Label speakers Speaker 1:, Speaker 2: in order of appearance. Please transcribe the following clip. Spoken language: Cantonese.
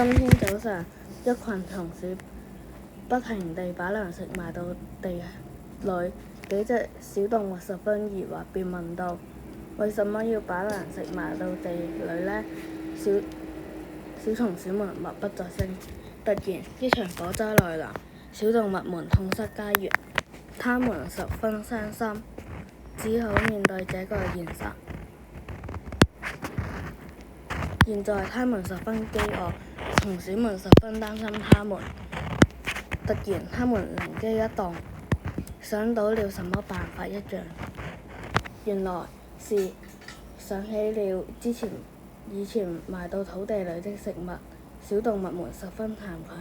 Speaker 1: 今天早上，一群松鼠不停地把糧食埋到地裏。幾隻小動物十分疑惑，便問道：為什麼要把糧食埋到地裏呢？小松鼠們默不作聲。突然，一場火災來臨，小動物們痛失家園，牠們十分傷心，只好面對這個現實。現在牠們十分飢餓，松鼠們十分擔心牠們。突然，牠們靈機一動，想到了什麼辦法一樣。原來是想起了以前埋到土地裏的食物。小動物們十分慚愧，